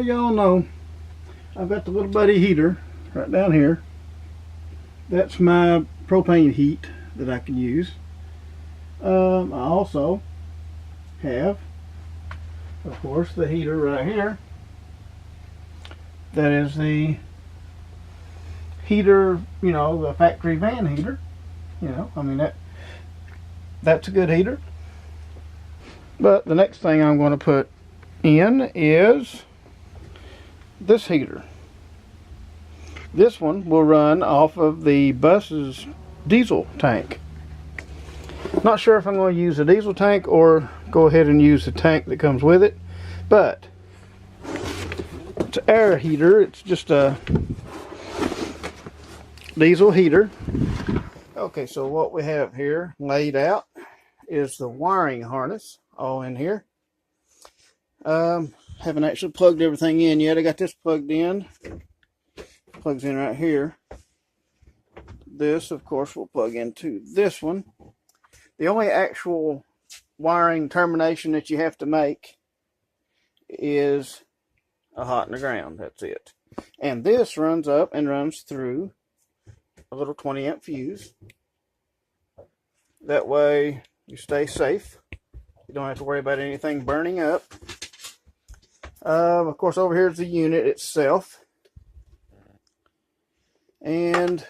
y'all know, I've got the little buddy heater right down here. That's my propane heat that I can use. I also have, of course, the heater right here. That is the heater, you know, the factory van heater. You know, I mean, that's a good heater. But the next thing I'm going to put in is this heater. This one will run off of the bus's diesel tank. Not sure if I'm going to use a diesel tank or go ahead and use the tank that comes with it, but it's an air heater. It's just a diesel heater. Okay, so what we have here laid out is the wiring harness all in here. Haven't actually plugged everything in yet. I got this plugged in. Plugs in right here. This, of course, will plug into this one. The only actual wiring termination that you have to make is a hot in the ground. That's it. And this runs up and runs through a little 20 amp fuse. That way you stay safe. You don't have to worry about anything burning up. Of course, over here is the unit itself. And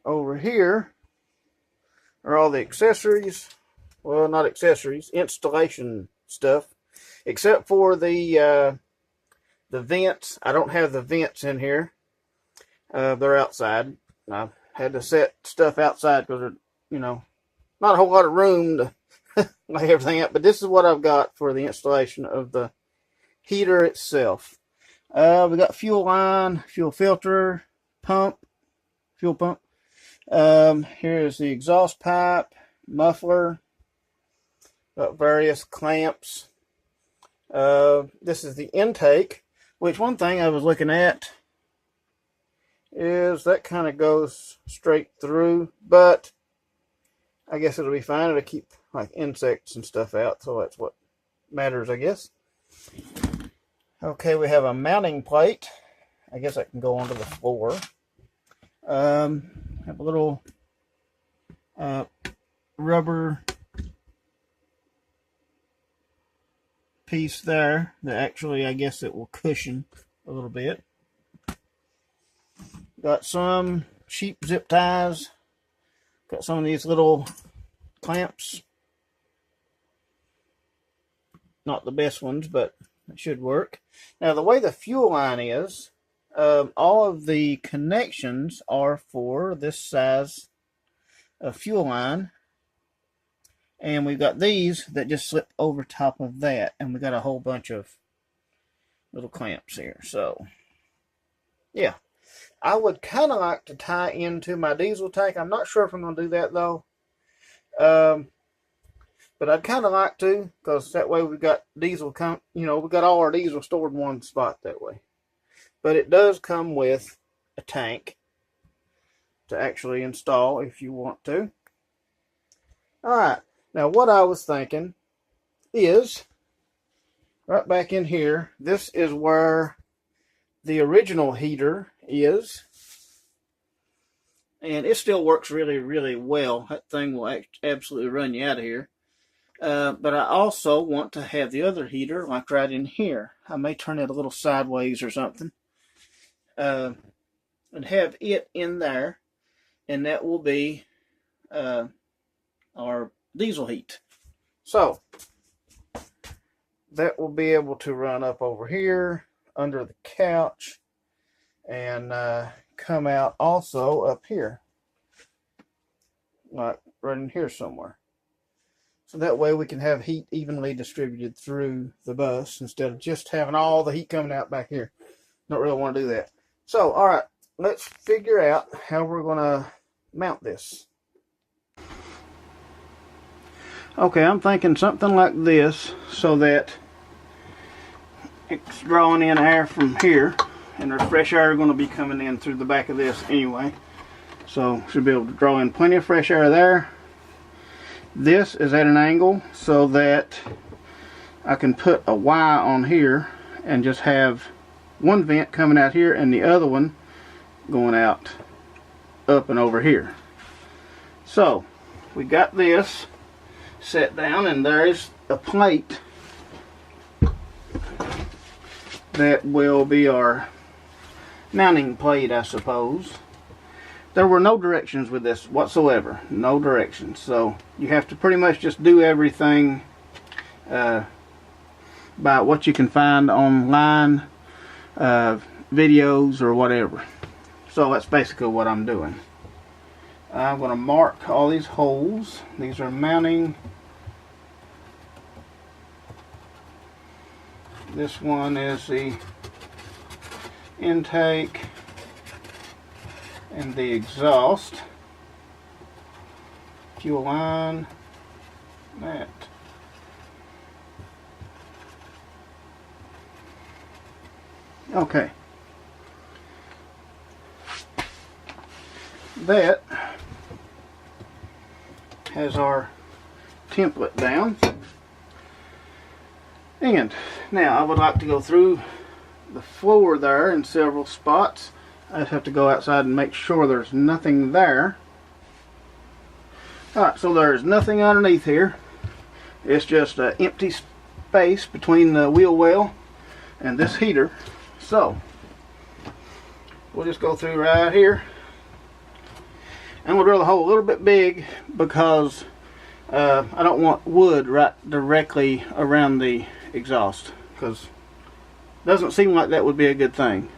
over here are all the accessories. Well, not accessories, installation stuff. Except for the vents. I don't have the vents in here. They're outside. I had to set stuff outside because there's, you know, not a whole lot of room to lay everything up. But this is what I've got for the installation of the heater itself. We got fuel line, fuel filter, pump, fuel pump. Here is the exhaust pipe, muffler, got various clamps. This is the intake, which one thing I was looking at is that kind of goes straight through, but I guess it'll be fine. It'll keep like insects and stuff out, so that's what matters, I guess. Okay, we have a mounting plate. I guess that can go onto the floor. Have a little rubber piece there that actually, I guess it will cushion a little bit. Got some sheep zip ties. Got some of these little clamps. Not the best ones, but it should work. Now, the way the fuel line is, all of the connections are for this size of fuel line. And we've got these that just slip over top of that. And we got a whole bunch of little clamps here. So, yeah. I would kind of like to tie into my diesel tank. I'm not sure if I'm going to do that, though. But I'd kind of like to, because that way we've got diesel, you know, we've got all our diesel stored in one spot that way. But it does come with a tank to actually install if you want to. Alright, now what I was thinking is, right back in here, this is where the original heater is. And it still works really, really well. That thing will absolutely run you out of here. But I also want to have the other heater like right in here. I may turn it a little sideways or something. And have it in there. And that will be our diesel heat. So, that will be able to run up over here under the couch and come out also up here. Like right in here somewhere. So that way we can have heat evenly distributed through the bus instead of just having all the heat coming out back here. Don't really want to do that. So, alright, let's figure out how we're going to mount this. Okay, I'm thinking something like this so that it's drawing in air from here, and there's fresh air going to be coming in through the back of this anyway. So, should be able to draw in plenty of fresh air there. This is at an angle so that I can put a Y on here and just have one vent coming out here and the other one going out up and over here. So we got this set down, and there's a plate that will be our mounting plate, I suppose. There were no directions with this whatsoever, no directions, so you have to pretty much just do everything by what you can find online, videos or whatever. So that's basically what I'm doing. I'm going to mark all these holes. These are mounting. This one is the intake and the exhaust. Fuel line. That. Okay. That has our template down. And now I would like to go through the floor there in several spots. I just have to go outside and make sure there's nothing there. Alright, so there's nothing underneath here. It's just an empty space between the wheel well and this heater. So we'll just go through right here. And we'll drill the hole a little bit big because I don't want wood right directly around the exhaust, because it doesn't seem like that would be a good thing.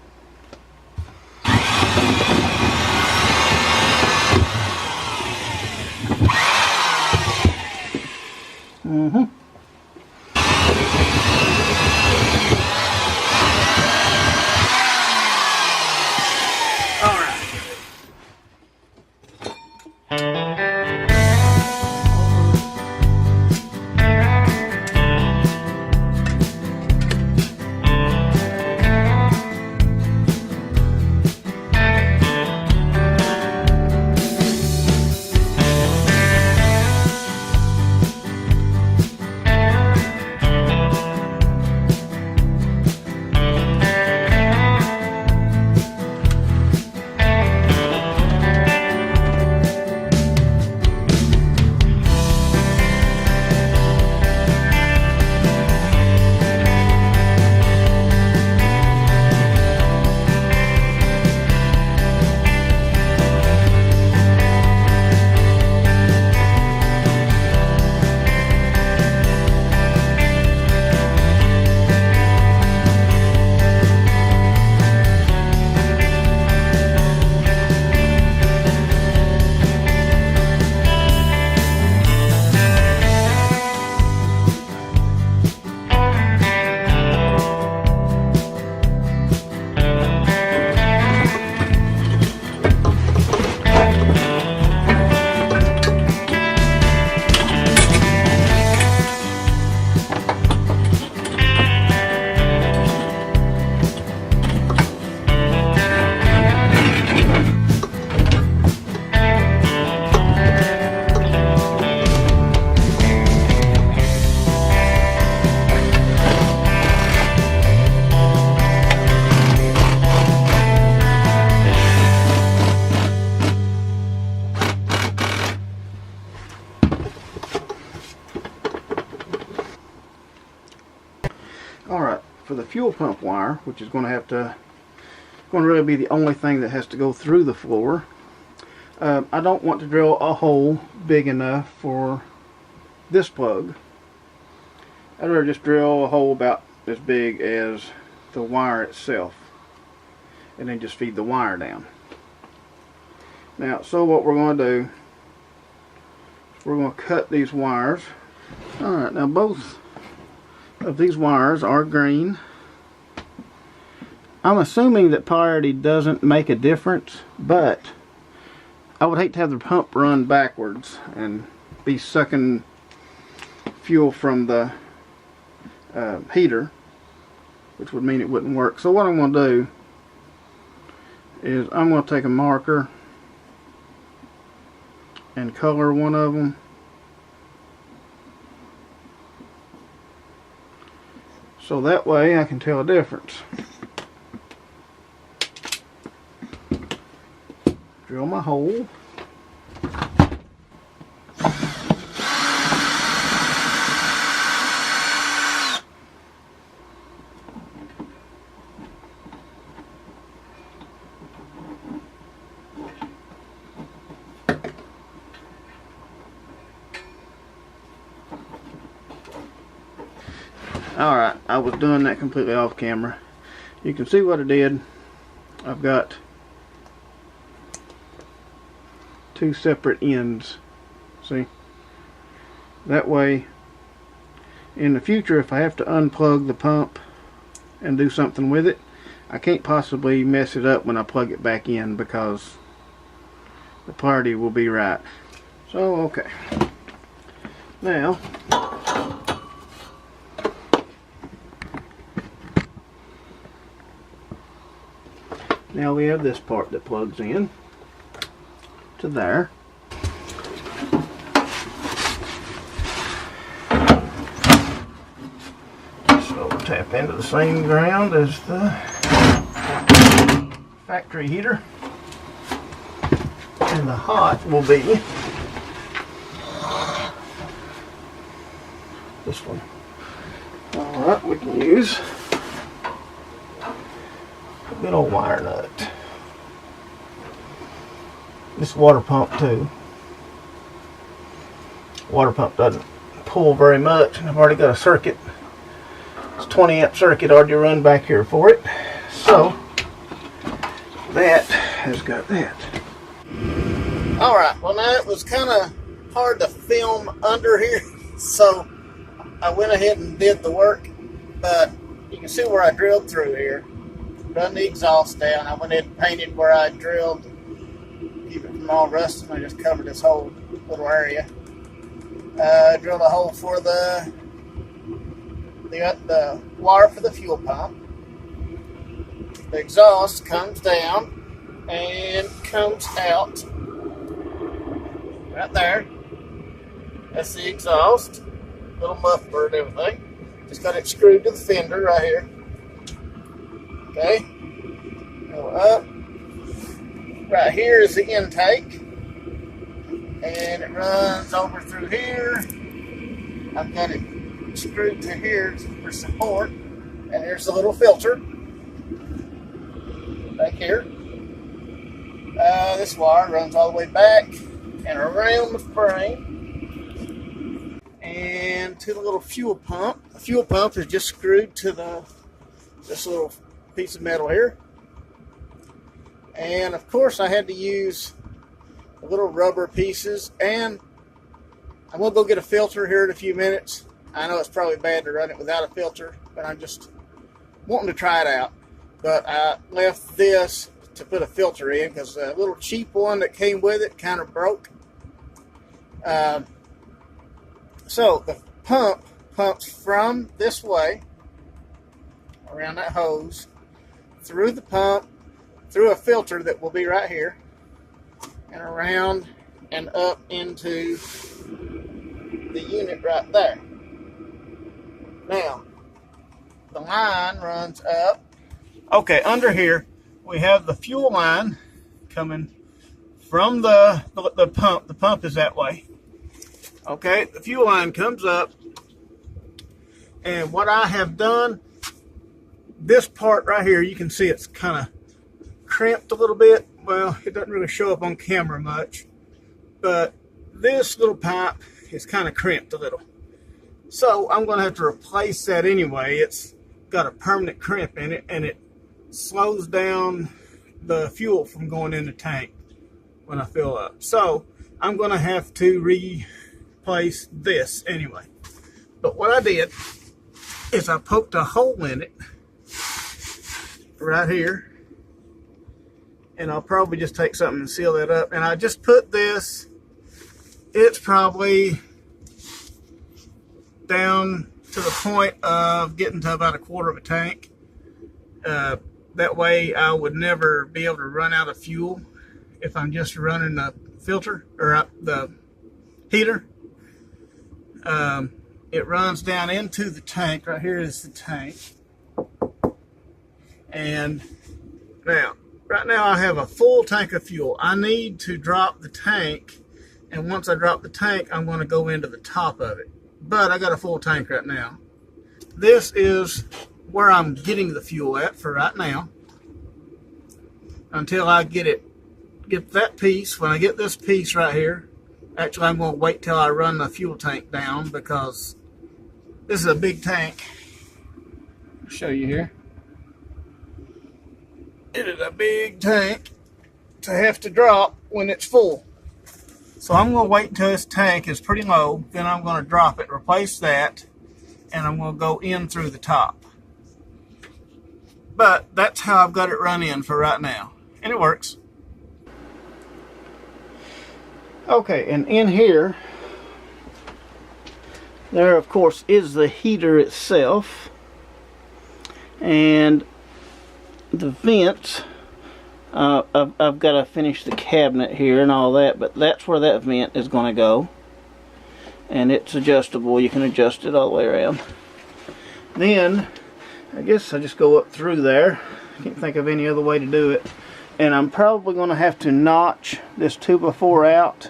Alright, for the fuel pump wire, which is going to really be the only thing that has to go through the floor, I don't want to drill a hole big enough for this plug. I'd rather just drill a hole about as big as the wire itself and then just feed the wire down. Now, so what we're going to do is we're going to cut these wires. Alright, now both of these wires are green. I'm assuming that polarity doesn't make a difference, but I would hate to have the pump run backwards and be sucking fuel from the heater, which would mean it wouldn't work. So what I'm going to do is I'm going to take a marker and color one of them. so that way I can tell a difference. Drill my hole. Alright, I was doing that completely off camera. You can see what I did. I've got two separate ends. See? That way, in the future, if I have to unplug the pump and do something with it, I can't possibly mess it up when I plug it back in, because the polarity will be right. So, okay. Now, we have this part that plugs in to there. So we'll tap into the same ground as the factory heater. And the hot will be this one. Alright, we can use a good old wire nut. This water pump too. Water pump doesn't pull very much, and I've already got a circuit. It's a 20 amp circuit already run back here for it. So that has got that. Alright, well now it was kind of hard to film under here, so I went ahead and did the work, but you can see where I drilled through here. Run the exhaust down. I went ahead and painted where I drilled, keep it from all rusting. I just covered this whole little area. Drilled a hole for the wire for the fuel pump. The exhaust comes down and comes out right there. That's the exhaust, little muffler and everything. Just got it screwed to the fender right here. Okay, go up. Right here is the intake, and it runs over through here. I've got it screwed to here for support, and there's the little filter back here. This wire runs all the way back and around the frame and to the little fuel pump. The fuel pump is just screwed to this little piece of metal here. And of course I had to use little rubber pieces, and I'm going to go get a filter here in a few minutes. I know it's probably bad to run it without a filter, but I'm just wanting to try it out. But I left this to put a filter in because the little cheap one that came with it kind of broke. So the pump pumps from this way around that hose, through the pump, through a filter that will be right here, and around and up into the unit right there. Now, the line runs up. Okay, under here we have the fuel line coming from the pump. The pump is that way. Okay, the fuel line comes up, and what I have done, this part right here, you can see it's kind of crimped a little bit. Well, it doesn't really show up on camera much, but this little pipe is kind of crimped a little. So I'm going to have to replace that anyway. It's got a permanent crimp in it, and it slows down the fuel from going in the tank when I fill up. So I'm going to have to replace this anyway. But what I did is I poked a hole in it right here, and I'll probably just take something and seal that up. And I just put this, it's probably down to the point of getting to about 1/4 of a tank. That way I would never be able to run out of fuel if I'm just running the filter or the heater. it runs down into the tank. Right here is the tank. And now, right now I have a full tank of fuel. I need to drop the tank, and once I drop the tank, I'm going to go into the top of it. But I got a full tank right now. This is where I'm getting the fuel at for right now, until I get that piece. When I get this piece right here, actually I'm going to wait till I run the fuel tank down, because this is a big tank. I'll show you here. It is a big tank to have to drop when it's full. So I'm going to wait until this tank is pretty low, then I'm going to drop it, replace that, and I'm going to go in through the top. But that's how I've got it run in for right now. And it works. Okay, and in here, there of course is the heater itself. And the vents, I've got to finish the cabinet here and all that, but that's where that vent is going to go. And it's adjustable. You can adjust it all the way around. Then I guess I just go up through there. I can't think of any other way to do it. And I'm probably going to have to notch this 2x4 out.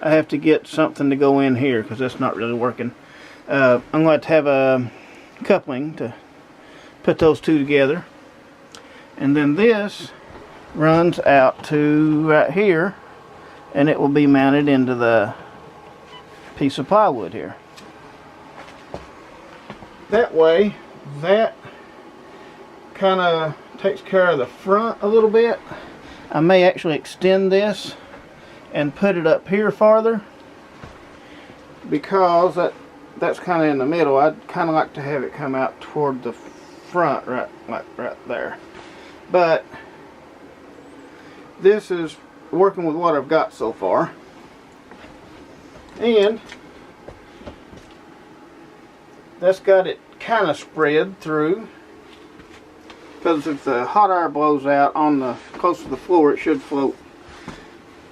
I have to get something to go in here because that's not really working. I'm going to have a coupling to put those two together. And then this runs out to right here, and it will be mounted into the piece of plywood here. That way, that kind of takes care of the front a little bit. I may actually extend this and put it up here farther, because that's kind of in the middle. I'd kind of like to have it come out toward the front, right there. But this is working with what I've got so far. And that's got it kind of spread through, because if the hot air blows out on the close to the floor, it should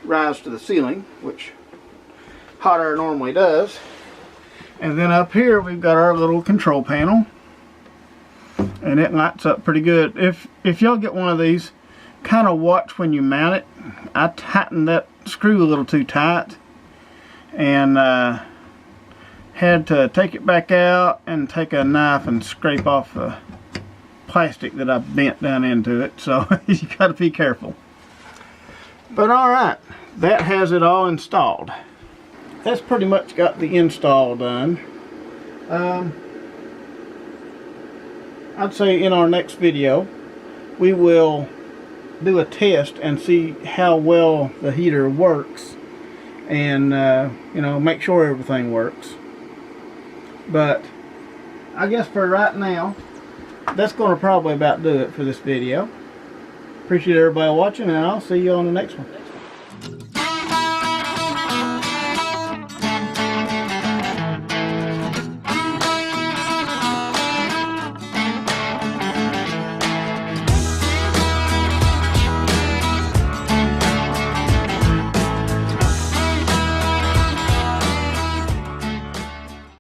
rise to the ceiling, which hot air normally does. And then up here we've got our little control panel, and it lights up pretty good. If y'all get one of these, kind of watch when you mount it. I tightened that screw a little too tight, and had to take it back out and take a knife and scrape off the plastic that I bent down into it. So you got to be careful. But alright, that has it all installed. That's pretty much got the install done. I'd say in our next video we will do a test and see how well the heater works, and you know, make sure everything works. But I guess for right now, that's going to probably about do it for this video. Appreciate everybody watching, and I'll see you on the next one.